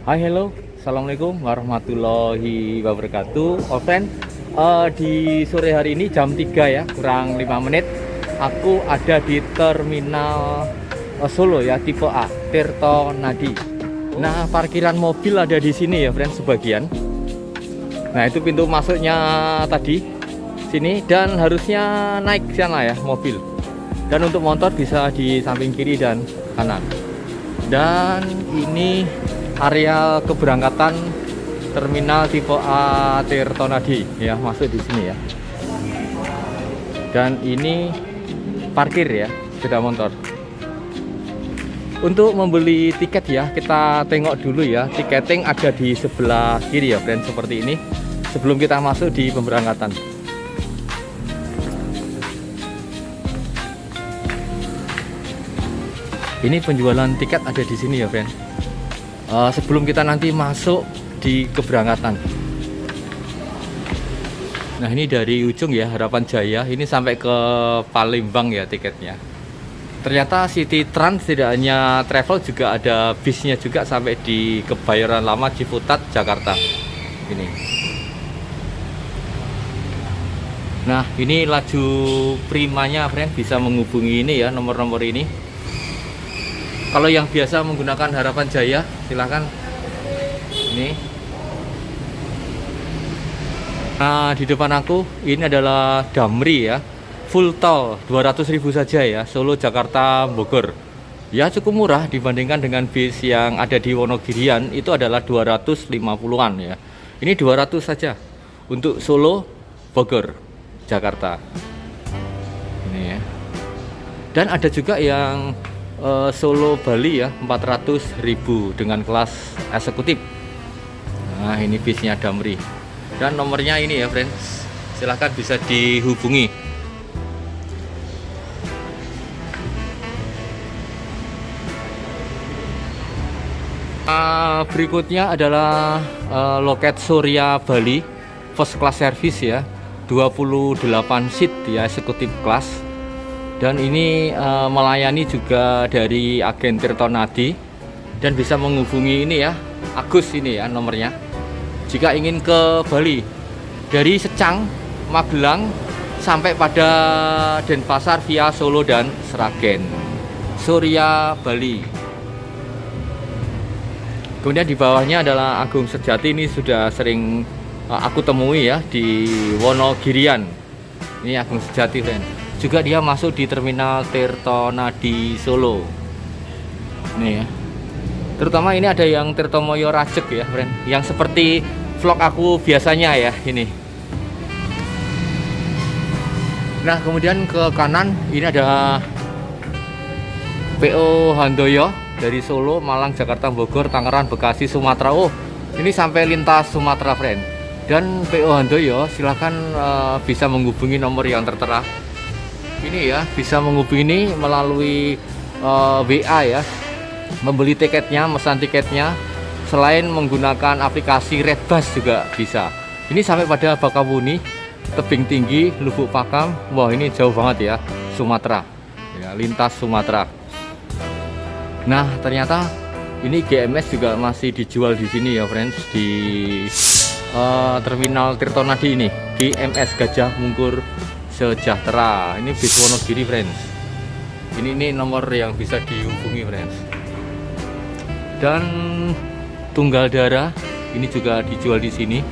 Hai, hello, assalamualaikum warahmatullahi wabarakatuh. Oh friend, di sore hari ini jam 3 ya, kurang 5 menit. Aku ada di terminal Solo ya, tipe A, Tirto Nadi. Nah, parkiran mobil ada di sini ya, friend, sebagian. Nah, itu pintu masuknya tadi sini, dan harusnya naik sana ya mobil. Dan untuk motor bisa di samping kiri dan kanan. Dan ini area keberangkatan terminal tipe A Tirto Nadi ya, masuk di sini ya. Dan ini parkir ya, sepeda motor. Untuk membeli tiket ya, kita tengok dulu ya. Tiketing ada di sebelah kiri ya, friend, seperti ini. Sebelum kita masuk di pemberangkatan. Ini penjualan tiket ada di sini ya, friend. Sebelum kita nanti masuk di keberangkatan. Nah, ini dari ujung ya, Harapan Jaya, ini sampai ke Palembang ya tiketnya. Ternyata City Trans tidak hanya travel, juga ada bisnya juga sampai di Kebayoran Lama, Ciputat, Jakarta. Ini. Nah, ini laju primanya, friend, bisa menghubungi ini ya, nomor-nomor ini. Kalau yang biasa menggunakan Harapan Jaya, silahkan. Ini. Nah, di depan aku ini adalah Damri ya, full tol 200.000 saja ya, Solo, Jakarta, Bogor. Ya, cukup murah dibandingkan dengan bis yang ada di Wonogirian, itu adalah 250-an ya. Ini 200 saja untuk Solo, Bogor, Jakarta. Ini ya. Dan ada juga yang Solo Bali ya, 400.000 dengan kelas eksekutif. Nah, ini bisnya Damri. Dan nomornya ini ya, friends. Silahkan bisa dihubungi. Berikutnya adalah loket Surya Bali first class service ya, 28 seat ya, eksekutif kelas. Dan ini melayani juga dari agen Tirto Nadi, dan bisa menghubungi ini ya, Agus ini ya nomornya. Jika ingin ke Bali dari Secang, Magelang sampai pada Denpasar via Solo dan Sragen. Surya Bali. Kemudian di bawahnya adalah Agung Sejati, ini sudah sering aku temui ya di Wonogirian. Ini Agung Sejati, friend. Juga dia masuk di terminal Tirto Nadi Solo. Nih ya. Terutama ini ada yang Tirtomoyo Rajek ya, friend. Yang seperti vlog aku biasanya ya, ini. Nah, kemudian ke kanan ini ada PO Handoyo dari Solo, Malang, Jakarta, Bogor, Tangerang, Bekasi, Sumatera. Oh, ini sampai lintas Sumatera, friend. Dan PO Handoyo silahkan bisa menghubungi nomor yang tertera. Ini ya, bisa menghubungi melalui WA ya, membeli tiketnya, mesan tiketnya. Selain menggunakan aplikasi Redbus juga bisa. Ini sampai pada Bakahuni, Tebing Tinggi, Lubuk Pakam. Wah, ini jauh banget ya, Sumatera ya, lintas Sumatera. Nah, ternyata ini GMS juga masih dijual di sini ya, friends, di terminal Tirto Nadi ini, GMS Gajah Mungkur Sejahtera. Ini bis Wonogiri, friends. Ini nomor yang bisa dihubungi, friends. Dan tunggal darah ini juga dijual di sini.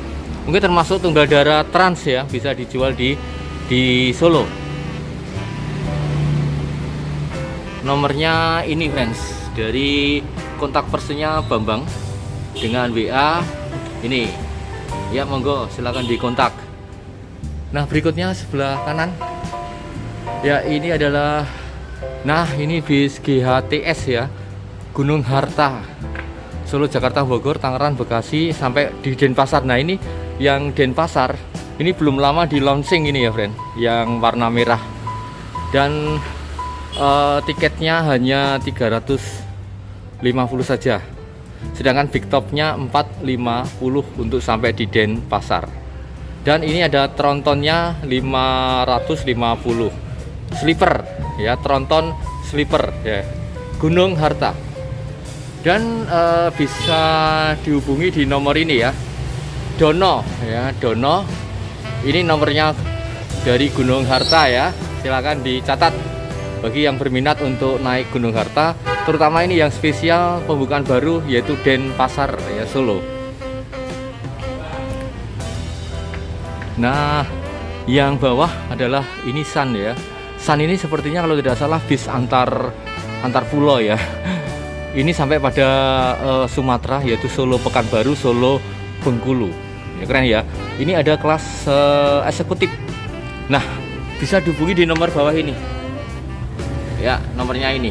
Mungkin termasuk tunggal darah Trans ya, bisa dijual di Solo. Nomornya ini, friends, dari kontak personnya Bambang dengan WA ini. Ya, monggo silakan dikontak. Nah, berikutnya sebelah kanan. Ya, ini adalah, nah, ini bis GHTS ya, Gunung Harta, Solo, Jakarta, Bogor, Tangerang, Bekasi sampai di Denpasar. Nah, ini yang Denpasar ini belum lama di launching ini ya, friend, yang warna merah. Dan tiketnya hanya 350 saja. Sedangkan big topnya 450 untuk sampai di Denpasar. Dan ini ada trontonnya 550 sleeper ya, tronton sleeper ya, Gunung Harta. Dan bisa dihubungi di nomor ini ya, Dono ya, Dono. Ini nomornya dari Gunung Harta ya, silakan dicatat bagi yang berminat untuk naik Gunung Harta, terutama ini yang spesial pembukaan baru yaitu Denpasar ya, Solo. Nah, yang bawah adalah ini Sun ya. Sun ini sepertinya kalau tidak salah bis antar pulau ya. Ini sampai pada Sumatera, yaitu Solo Pekanbaru, Solo Bengkulu. Ya, keren ya. Ini ada kelas eksekutif. Nah, bisa dihubungi di nomor bawah ini. Ya, nomornya ini.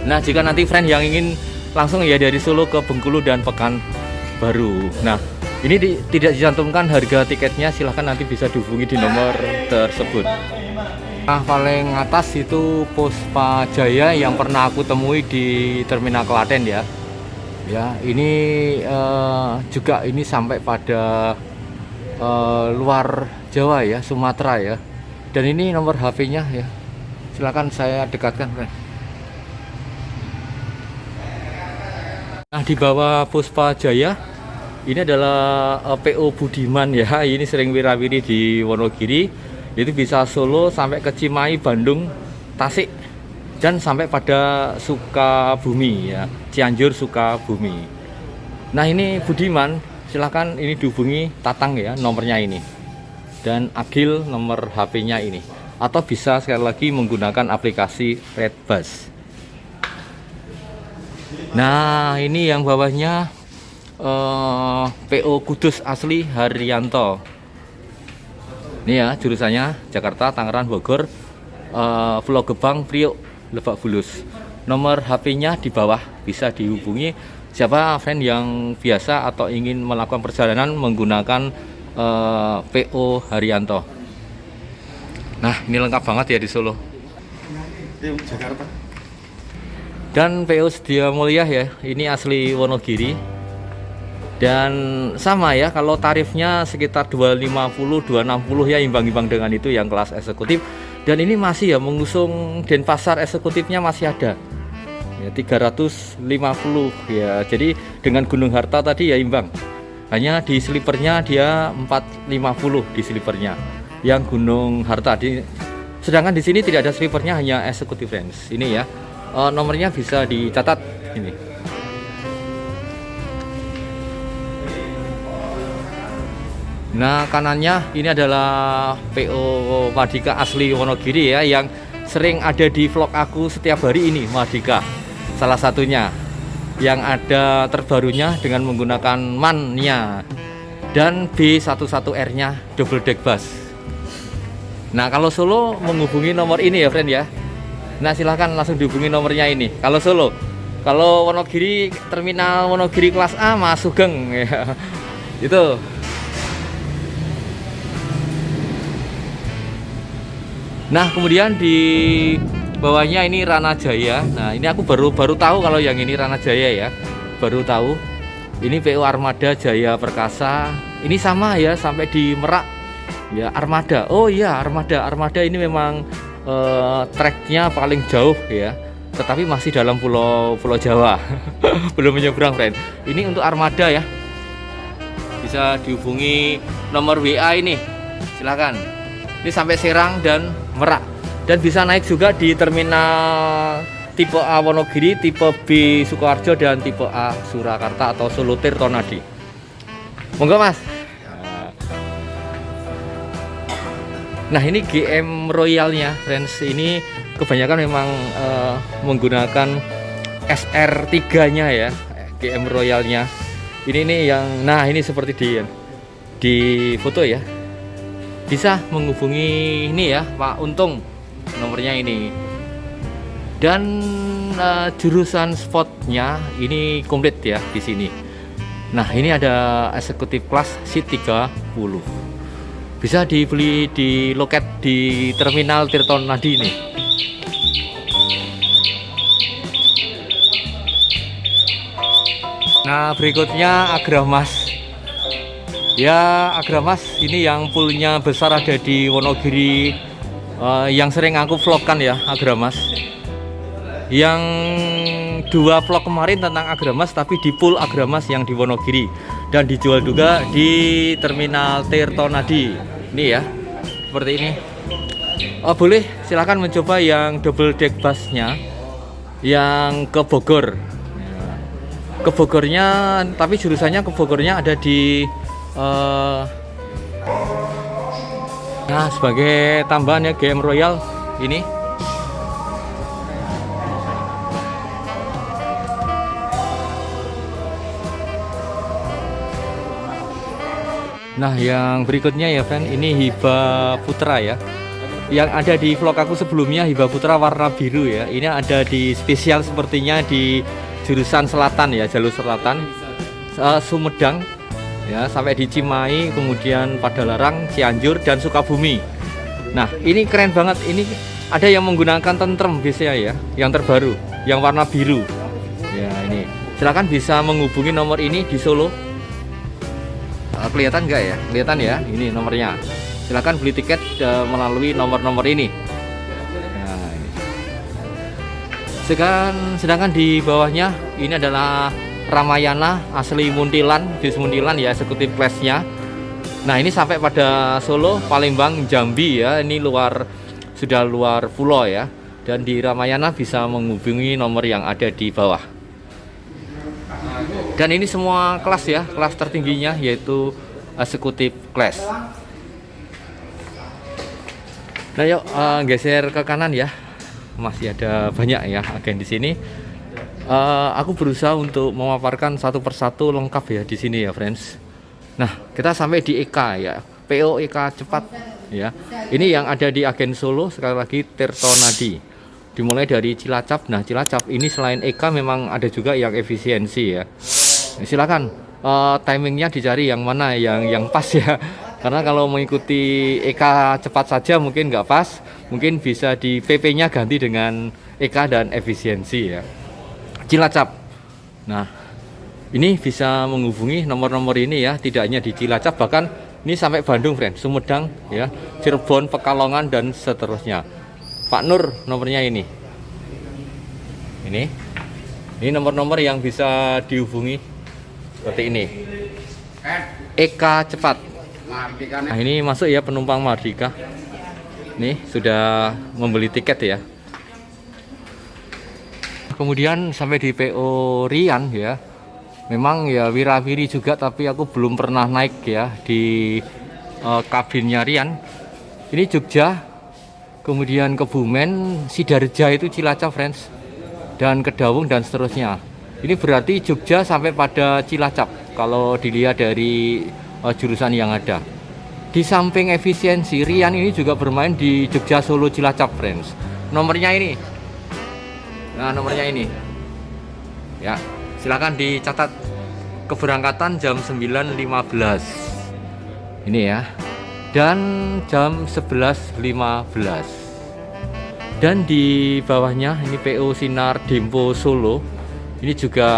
Nah, jika nanti friend yang ingin langsung ya dari Solo ke Bengkulu dan Pekanbaru. Nah, ini tidak dicantumkan harga tiketnya, silahkan nanti bisa dihubungi di nomor tersebut. Nah, paling atas itu Puspa Jaya yang pernah aku temui di Terminal Klaten ya. Ya, ini juga ini sampai pada luar Jawa ya, Sumatera ya. Dan ini nomor HP-nya ya. Silakan saya dekatkan, friend. Nah, di bawah Puspa Jaya ini adalah PO Budiman ya. Ini sering wirawiri di Wonogiri. Itu bisa Solo sampai ke Cimahi, Bandung, Tasik, dan sampai pada Sukabumi ya, Cianjur, Sukabumi. Nah, ini Budiman, silahkan ini dihubungi Tatang ya, nomornya ini, dan Agil nomor HP-nya ini, atau bisa sekali lagi menggunakan aplikasi Redbus. Nah, ini yang bawahnya PO Kudus asli Haryanto. Ini ya jurusannya Jakarta, Tangerang, Bogor, Pulau Gebang, Priok, Lebak Bulus. Nomor HP-nya di bawah, bisa dihubungi siapa friend yang biasa atau ingin melakukan perjalanan menggunakan PO Haryanto. Nah, ini lengkap banget ya di Solo. Jakarta. Dan PO Sedia Mulia ya, ini asli Wonogiri. Dan sama ya, kalau tarifnya sekitar 250, 260 ya, imbang-imbang dengan itu yang kelas eksekutif. Dan ini masih ya mengusung Denpasar eksekutifnya masih ada. Ya, 350 ya. Jadi dengan Gunung Harta tadi ya imbang. Hanya di sleepernya dia 450 di sleepernya. Yang Gunung Harta sedangkan di sini tidak ada sleepernya, hanya eksekutif friends. Ini ya. Nomornya bisa dicatat ini. Nah, kanannya ini adalah PO Madika asli Wonogiri ya, yang sering ada di vlog aku setiap hari ini, Madika. Salah satunya yang ada terbarunya dengan menggunakan MAN-nya dan B11R-nya double deck bus. Nah, kalau Solo menghubungi nomor ini ya, friend ya. Nah, silahkan langsung dihubungi nomornya ini. Kalau Solo, kalau Wonogiri, terminal Wonogiri kelas A, Mas Sugeng ya. Itu. Nah, kemudian di bawahnya ini Ranajaya. Nah, ini aku baru tahu kalau yang ini Ranajaya ya. Baru tahu. Ini PO Armada Jaya Perkasa. Ini sama ya sampai di Merak. Ya, Armada. Oh iya, Armada ini memang treknya paling jauh ya. Tetapi masih dalam pulau Jawa. Belum menyeberang, friend. Ini untuk Armada ya. Bisa dihubungi nomor WA ini. Silakan. Ini sampai Serang dan Merak, dan bisa naik juga di terminal tipe A Wonogiri, tipe B Sukoharjo, dan tipe A Surakarta atau Solo Tirtonadi. Monggo Mas. Nah, ini GM Royalnya friends, ini kebanyakan memang menggunakan SR3 nya ya, GM Royalnya. Ini yang, nah ini seperti di foto ya. Bisa menghubungi ini ya, Pak Untung, nomornya ini. Dan jurusan spotnya ini komplit ya di sini. Nah, ini ada eksekutif kelas seat 30. Bisa dibeli di loket di terminal Tirtonadi ini. Nah, berikutnya Agramas. Ya, Agramas ini yang poolnya besar ada di Wonogiri, yang sering aku vlogkan ya, Agramas. Yang yang 2 vlog kemarin tentang Agramas, tapi di pool Agramas yang di Wonogiri, dan dijual juga di terminal Tirtonadi. Ini ya, seperti ini. Boleh silahkan mencoba yang double deck busnya yang ke Bogor. Ke Bogornya, tapi jurusannya ke Bogornya ada di nah, sebagai tambahan ya, GM Royal ini. Nah, yang berikutnya ya friend, ini Hiba Putra ya. Yang ada di vlog aku sebelumnya, Hiba Putra warna biru ya. Ini ada di spesial sepertinya di jurusan selatan ya, jalur selatan, Sumedang ya, sampai di Cimahi, kemudian Padalarang, Cianjur, dan Sukabumi. Nah, ini keren banget. Ini ada yang menggunakan tentrem biasanya ya, yang terbaru, yang warna biru ya. Ini silakan bisa menghubungi nomor ini di Solo. Kelihatan nggak ya? Kelihatan ya, ini nomornya. Silakan beli tiket melalui nomor-nomor ini. Nah, ini. Sedangkan di bawahnya ini adalah Ramayana asli Muntilan, bis Muntilan ya, eksekutif kelasnya. Nah, ini sampai pada Solo, Palembang, Jambi ya. Ini sudah luar pulau ya. Dan di Ramayana bisa menghubungi nomor yang ada di bawah. Dan ini semua kelas ya, kelas tertingginya yaitu eksekutif kelas. Nah, yuk geser ke kanan ya. Masih ada banyak ya agen di sini. Aku berusaha untuk memaparkan satu persatu lengkap ya di sini ya, friends. Nah, kita sampai di EK ya, PO EK cepat ya. Ini yang ada di agen Solo, sekali lagi Tirtonadi. Dimulai dari Cilacap. Nah, Cilacap ini selain EK memang ada juga yang efisiensi ya. Silakan timingnya dicari yang mana yang pas ya. Karena kalau mengikuti EK cepat saja mungkin nggak pas, mungkin bisa di PP-nya ganti dengan EK dan efisiensi ya. Cilacap. Nah, ini bisa menghubungi nomor-nomor ini ya, tidak hanya di Cilacap, bahkan ini sampai Bandung, friend, Sumedang ya, Cirebon, Pekalongan, dan seterusnya. Pak Nur nomornya ini. Ini nomor-nomor yang bisa dihubungi seperti ini. EK cepat. Nah, ini masuk ya penumpang Mardika. Nih sudah membeli tiket ya. Kemudian sampai di PO Rian ya. Memang ya wirawiri juga, tapi aku belum pernah naik ya di kabinnya Rian. Ini Jogja, kemudian Kebumen, Sidarja itu Cilacap, friends, dan Kedawung dan seterusnya. Ini berarti Jogja sampai pada Cilacap kalau dilihat dari jurusan yang ada. Di samping efisiensi, Rian ini juga bermain di Jogja, Solo, Cilacap, friends. Nomornya ini. Nah, nomornya ini. Ya, silakan dicatat. Keberangkatan jam 9.15. Ini ya. Dan jam 11.15. Dan di bawahnya ini PO Sinar Dempo Solo. Ini juga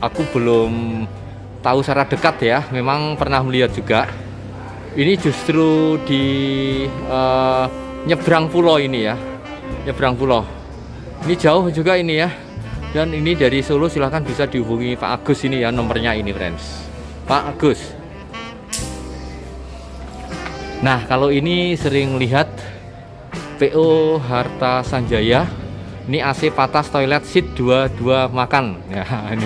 aku belum tahu secara dekat ya, memang pernah melihat juga. Ini justru di nyebrang pulau ini ya, nyebrang pulau. Ini jauh juga ini ya. Dan ini dari Solo, silahkan bisa dihubungi Pak Agus ini ya, nomornya ini, friends. Pak Agus. Nah, kalau ini sering lihat PO Harta Sanjaya. Ini AC patas, toilet seat 22 makan ya. Ini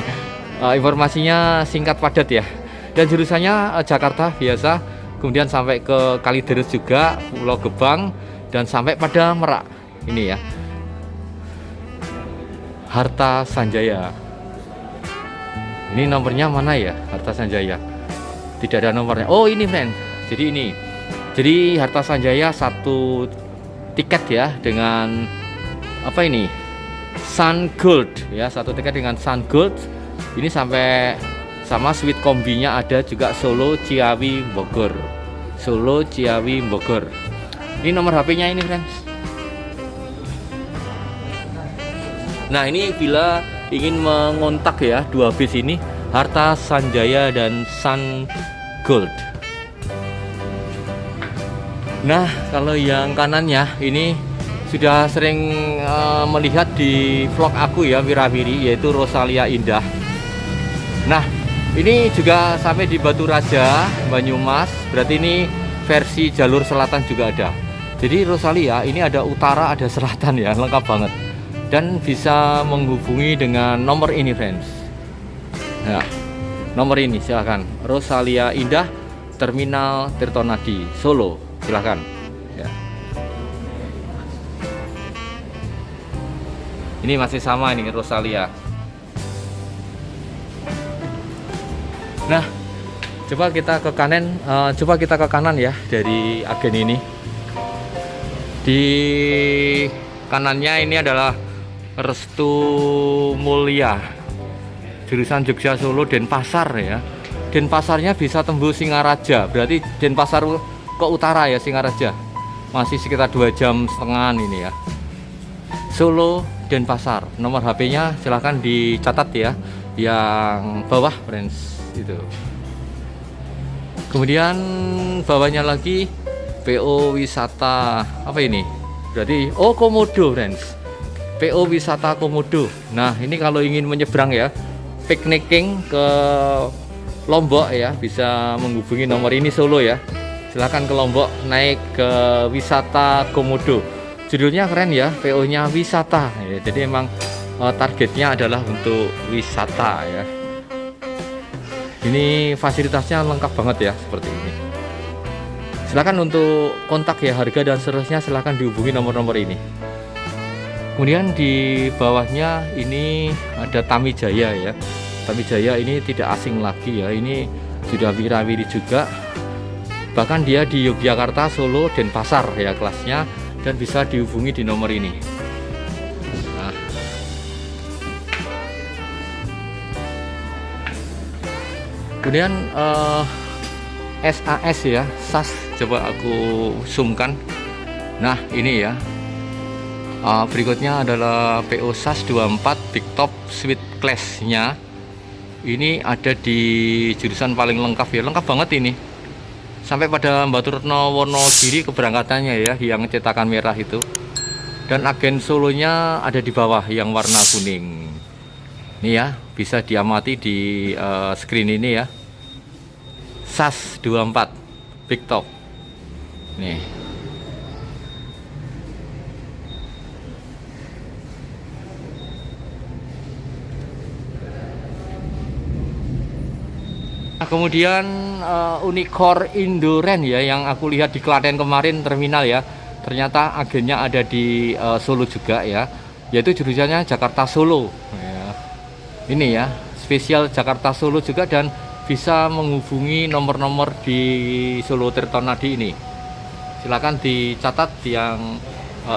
informasinya singkat padat ya. Dan jurusannya Jakarta biasa, kemudian sampai ke Kalideres juga, Pulau Gebang, dan sampai pada Merak. Ini ya, Harta Sanjaya. Ini nomornya mana ya, Harta Sanjaya? Tidak ada nomornya. Oh, ini, friend. Jadi ini. Jadi Harta Sanjaya satu tiket ya dengan apa ini? Sun Gold ya, satu tiket dengan Sun Gold. Ini sampai sama suite kombinya ada juga Solo, Ciawi, Bogor. Solo, Ciawi, Bogor. Ini nomor HP-nya ini, friends. Nah, ini bila ingin mengontak ya dua bis ini, Harta Sanjaya dan Sun Gold. Nah, kalau yang kanannya ini sudah sering melihat di vlog aku ya, Wirawiri, yaitu Rosalia Indah. Nah, ini juga sampai di Batu Raja, Banyumas. Berarti ini versi jalur selatan juga ada. Jadi Rosalia ini ada utara, ada selatan ya, lengkap banget. Dan bisa menghubungi dengan nomor ini, friends. Nah, nomor ini silahkan. Rosalia Indah, Terminal Tirtonadi, Solo. Silahkan. Ya. Ini masih sama ini Rosalia. Nah, coba kita ke kanan ya dari agen ini. Di kanannya ini adalah Restu Mulia, jurusan Jogja Solo Denpasar ya. Denpasarnya bisa tembus Singaraja, berarti Denpasar ke utara ya, Singaraja. Masih sekitar 2,5 jam ini ya. Solo Denpasar. Nomor HP-nya silahkan dicatat ya, yang bawah, friends, itu. Kemudian bawahnya lagi PO Wisata, apa ini? Berarti Komodo, friends. PO Wisata Komodo. Nah, ini kalau ingin menyeberang ya, picnicking ke Lombok ya, bisa menghubungi nomor ini, Solo ya. Silahkan ke Lombok, naik ke Wisata Komodo. Judulnya keren ya, PO-nya wisata ya. Jadi emang targetnya adalah untuk wisata ya. Ini fasilitasnya lengkap banget ya, seperti ini. Silakan untuk kontak ya, harga dan seterusnya silahkan dihubungi nomor-nomor ini. Kemudian di bawahnya ini ada Tamijaya ya. Tamijaya ini tidak asing lagi ya, ini sudah Wirawiri juga. Bahkan dia di Yogyakarta, Solo, Denpasar ya kelasnya, dan bisa dihubungi di nomor ini. Nah. Kemudian SAS ya, SAS, coba aku zoomkan. Nah, ini ya. Berikutnya adalah PO SAS 24 Big Top Suite Class-nya. Ini ada di jurusan paling lengkap ya, lengkap banget ini. Sampai pada Batu Retno Wonogiri keberangkatannya ya, yang cetakan merah itu. Dan agen Solonya ada di bawah yang warna kuning. Ini ya, bisa diamati di screen ini ya. SAS 24 Big Top. Nih. Nah, kemudian Unicorn Indoren ya, yang aku lihat di Klaten kemarin terminal ya. Ternyata agennya ada di Solo juga ya. Yaitu jurusannya Jakarta Solo. Ya. Ini ya, spesial Jakarta Solo juga, dan bisa menghubungi nomor-nomor di Solo Tirtonadi ini. Silakan dicatat yang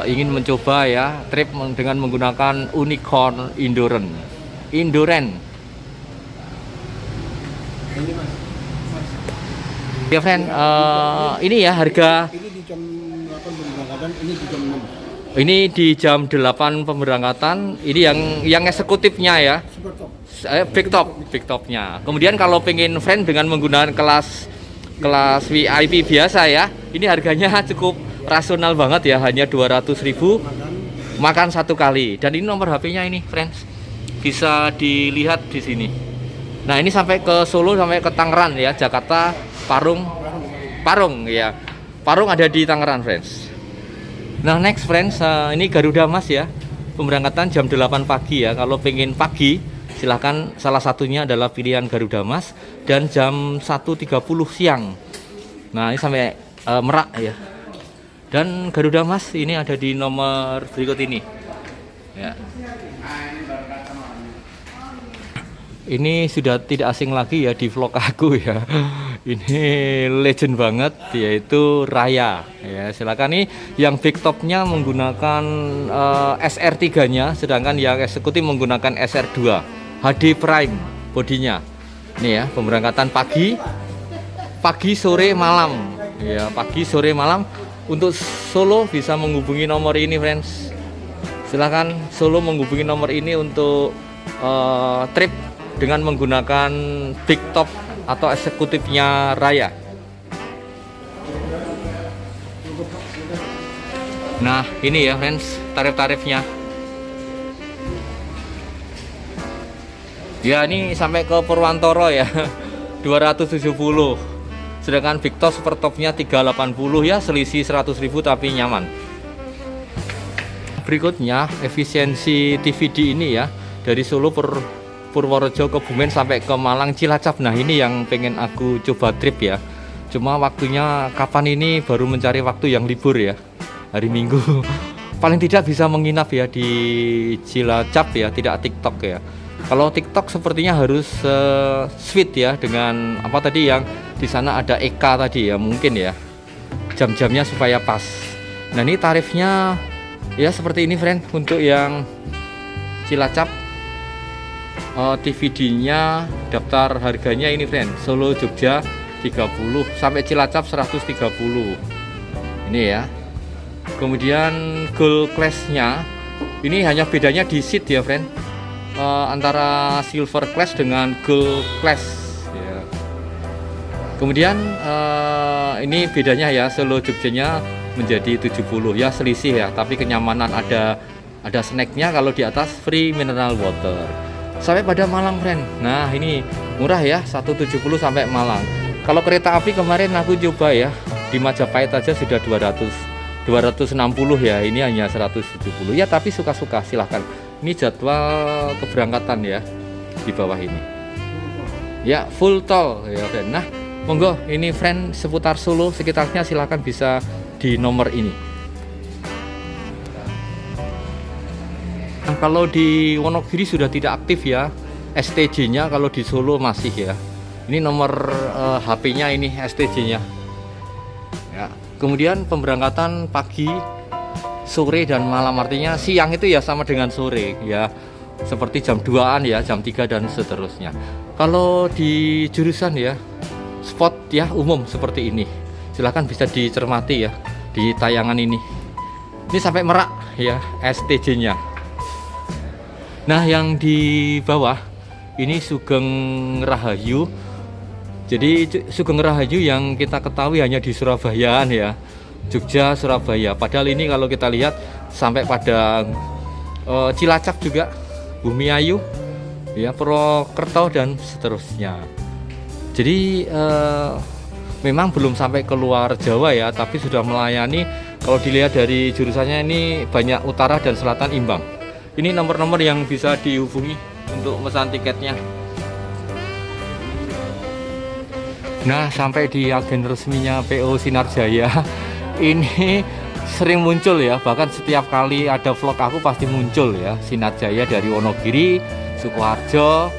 ingin mencoba ya trip dengan menggunakan Unicorn Indoren. Ya, friend, ini ya harga. Ini di jam 8 pemberangkatan, ini di jam 6. Ini di jam 8 pemberangkatan. Ini yang eksekutifnya ya. Super top. Big topnya. Kemudian kalau pengen friend dengan menggunakan kelas VIP biasa ya, ini harganya cukup rasional banget ya, hanya 200.000 makan satu kali. Dan ini nomor HP-nya ini, friends, bisa dilihat di sini. Nah, ini sampai ke Solo, sampai ke Tangerang ya, Jakarta, Parung ya. Parung ada di Tangerang, friends. Nah, next, friends, ini Garuda Mas ya. Pemberangkatan jam 8 pagi ya. Kalau pengen pagi, silahkan, salah satunya adalah pilihan Garuda Mas, dan jam 1.30 siang. Nah, ini sampai Merak ya. Dan Garuda Mas ini ada di nomor berikut ini ya. Ini sudah tidak asing lagi ya di vlog aku ya. Ini legend banget, yaitu Raya ya. Silakan nih, yang big topnya menggunakan SR3 nya, sedangkan yang eksekutif menggunakan SR2 HD Prime bodinya. Ini ya, pemberangkatan pagi sore malam ya, pagi sore malam. Untuk Solo bisa menghubungi nomor ini, friends. Silahkan Solo menghubungi nomor ini untuk trip dengan menggunakan big top atau eksekutifnya Raya. Nah, ini ya friends, tarif-tarifnya. Ya, ini sampai ke Purwantoro ya. 270. Sedangkan Victor super topnya 380 ya, selisih 100.000 tapi nyaman. Berikutnya efisiensi TVD ini ya, dari Solo Purworejo, Kebumen sampai ke Malang Cilacap. Nah, ini yang pengen aku coba trip ya. Cuma waktunya kapan ini, baru mencari waktu yang libur ya, hari Minggu. Paling tidak bisa menginap ya di Cilacap ya, tidak TikTok ya. Kalau TikTok sepertinya harus sweet ya, dengan apa tadi yang di sana ada EK tadi ya, mungkin ya jam-jamnya supaya pas. Nah, ini tarifnya ya seperti ini friend. Untuk yang Cilacap TVD-nya daftar harganya ini friend, Solo Jogja 30 sampai Cilacap 130 ini ya. Kemudian Gold Class-nya ini hanya bedanya di seat ya friend, antara Silver Class dengan Gold Class ya. Kemudian ini bedanya ya, Solo Jogjanya menjadi 70 ya, selisih ya, tapi kenyamanan ada snacknya. Kalau di atas free mineral water. Sampai pada Malang friend. Nah, ini murah ya, 170 sampai Malang. Kalau kereta api kemarin aku coba ya, di Majapahit aja sudah 260 ya, ini hanya 170 ya, tapi suka-suka silahkan. Ini jadwal keberangkatan ya, di bawah ini ya, full tol ya friend. Nah, monggo ini friend seputar Solo sekitarnya silahkan bisa di nomor ini. Nah, kalau di Wonogiri sudah tidak aktif ya STJ-nya, kalau di Solo masih ya. Ini nomor HP-nya, ini STJ-nya ya. Kemudian pemberangkatan pagi, sore, dan malam, artinya siang itu ya sama dengan sore ya, seperti jam 2-an ya, jam 3 dan seterusnya. Kalau di jurusan ya, spot ya umum seperti ini, silahkan bisa dicermati ya di tayangan ini. Ini sampai Merak ya STJ-nya. Nah, yang di bawah ini Sugeng Rahayu. Jadi Sugeng Rahayu yang kita ketahui hanya di Surabayaan ya, Jogja, Surabaya. Padahal ini kalau kita lihat sampai pada Cilacap juga, Bumiayu ya, Purwokerto dan seterusnya. Jadi memang belum sampai keluar Jawa ya, tapi sudah melayani. Kalau dilihat dari jurusannya ini banyak utara dan selatan imbang. Ini nomor-nomor yang bisa dihubungi untuk pesan tiketnya. Nah, sampai di agen resminya PO Sinar Jaya. Ini sering muncul ya, bahkan setiap kali ada vlog aku pasti muncul ya, Sinar Jaya dari Wonogiri, Sukoharjo,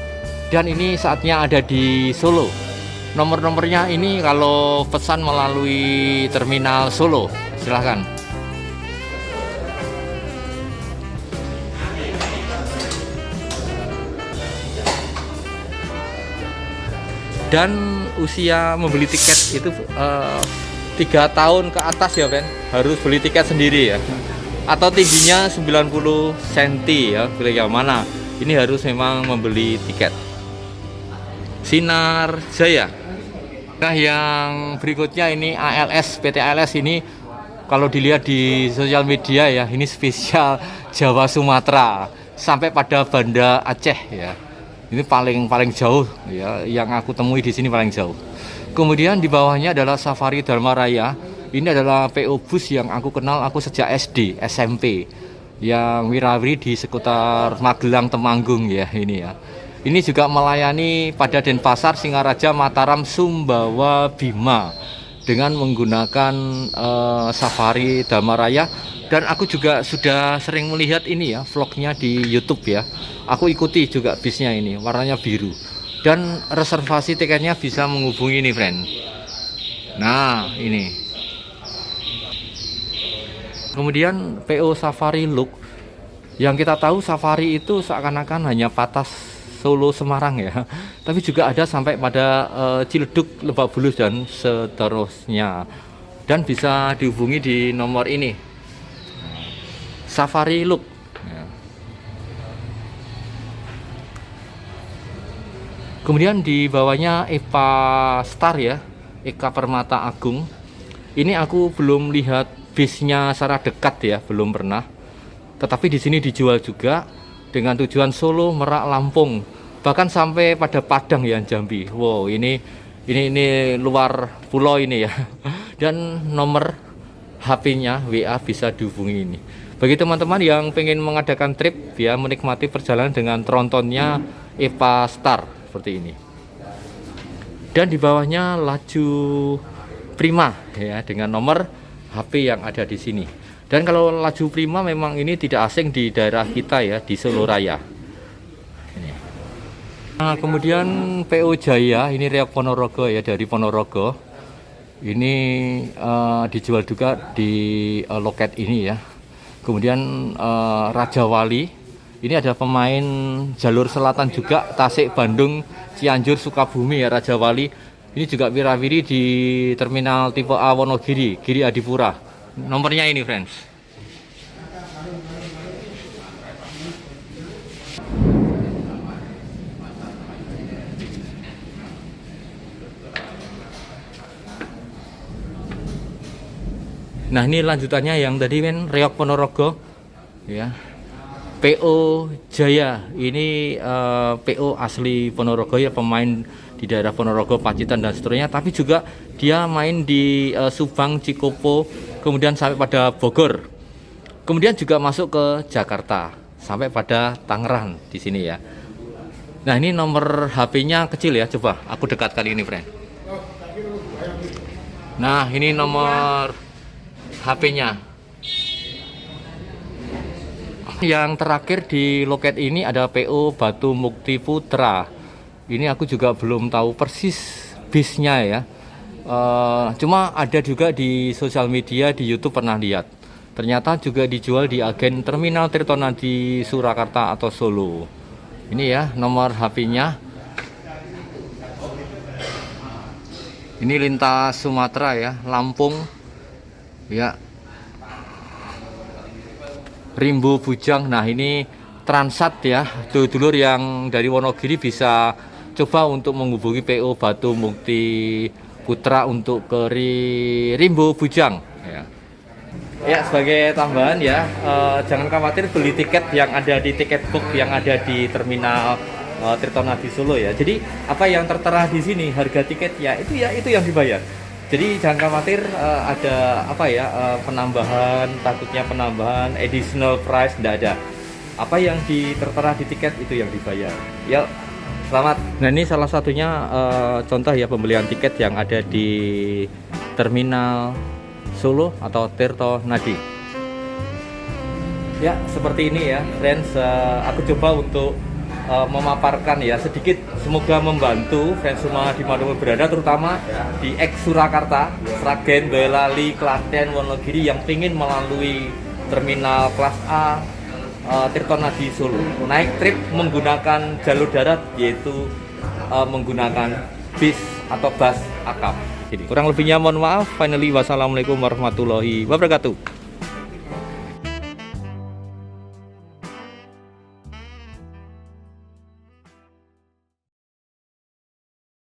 dan ini saatnya ada di Solo. Nomor-nomornya ini kalau pesan melalui terminal Solo, silahkan. Dan usia membeli tiket itu 3 tahun ke atas ya friend, harus beli tiket sendiri ya, atau tingginya 90 cm ya, pilih yang mana. Ini harus memang membeli tiket. Sinar Jaya. Nah, yang berikutnya ini ALS, PT ALS ini kalau dilihat di sosial media ya, ini spesial Jawa Sumatera sampai pada Banda Aceh ya. Ini paling jauh ya, yang aku temui di sini paling jauh. Kemudian di bawahnya adalah Safari Dharma Raya. Ini adalah PO bus yang aku kenal aku sejak SD, SMP, yang wirawiri di sekitar Magelang, Temanggung ya ini ya. Ini juga melayani pada Denpasar, Singaraja, Mataram, Sumbawa, Bima dengan menggunakan Safari Dharma Raya. Dan aku juga sudah sering melihat ini ya, vlognya di YouTube ya. Aku ikuti juga bisnya ini, warnanya biru. Dan reservasi tiketnya bisa menghubungi ini friend. Nah, ini. Kemudian PO Safari Look. Yang kita tahu Safari itu seakan-akan hanya patas Solo Semarang ya. Tapi juga ada sampai pada Ciledug, Lebak Bulus dan seterusnya. Dan bisa dihubungi di nomor ini. Safari Look ya. Kemudian di bawahnya EPA Star ya, Eka Permata Agung. Ini aku belum lihat bisnya secara dekat ya, belum pernah. Tetapi di sini dijual juga dengan tujuan Solo, Merak, Lampung, bahkan sampai pada Padang ya, Jambi. Wow, ini luar pulau ini ya. Dan nomor HP-nya WA bisa dihubungi ini. Bagi teman-teman yang pengen mengadakan trip ya, menikmati perjalanan dengan trontonnya Epa Star seperti ini. Dan di bawahnya laju Prima ya, dengan nomor HP yang ada di sini. Dan kalau laju Prima memang ini tidak asing di daerah kita ya, di Solo Raya. Ini. Nah, kemudian PO Jaya, ini Reok Ponorogo ya, dari Ponorogo. Ini dijual juga di loket ini ya. Kemudian Raja Wali, ini ada pemain jalur selatan juga, Tasik, Bandung, Cianjur, Sukabumi ya, Raja Wali. Ini juga wirawiri di terminal tipe A Wonogiri, Giri Adipura. Nomornya ini, friends. Nah, ini lanjutannya yang tadi kan Reok Ponorogo ya. PO Jaya, ini PO asli Ponorogo ya, pemain di daerah Ponorogo, Pacitan dan seterusnya, tapi juga dia main di Subang, Cikopo, kemudian sampai pada Bogor. Kemudian juga masuk ke Jakarta sampai pada Tangerang di sini ya. Nah, ini nomor HP-nya kecil ya, coba aku dekatkan ini, friend. Nah, ini nomor HP-nya. Yang terakhir di loket ini ada PO Batu Mukti Putra. Ini aku juga belum tahu persis bisnya ya. Cuma ada juga di sosial media, di YouTube pernah lihat. Ternyata juga dijual di agen Terminal Tirtona di Surakarta atau Solo. Ini ya nomor HP-nya. Ini lintas Sumatera ya, Lampung ya. Rimbo Bujang. Nah, ini Transat ya, dulur yang dari Wonogiri bisa coba untuk menghubungi PO Batu Mukti Putra untuk ke Rimbo Bujang ya. Ya, sebagai tambahan ya, jangan khawatir beli tiket yang ada di tiket book yang ada di terminal Tirtona di Solo ya. Jadi apa yang tertera di sini harga tiket ya itu yang dibayar. Jadi jangan khawatir ada apa ya, penambahan, takutnya penambahan additional price, tidak ada. Apa yang tertera di tiket itu yang dibayar. Ya, selamat. Nah, ini salah satunya contoh ya pembelian tiket yang ada di terminal Solo atau Tirto Nadi. Ya, seperti ini ya, friends. Aku coba untuk memaparkan ya sedikit, semoga membantu fans semua dimanapun berada, terutama di ex Surakarta, Sragen, Boyolali, Klaten, Wonogiri yang ingin melalui terminal kelas A Tirtona di Solo, naik trip menggunakan jalur darat, yaitu menggunakan bis atau bus akap. Kurang lebihnya mohon maaf. Finally, wassalamualaikum warahmatullahi wabarakatuh.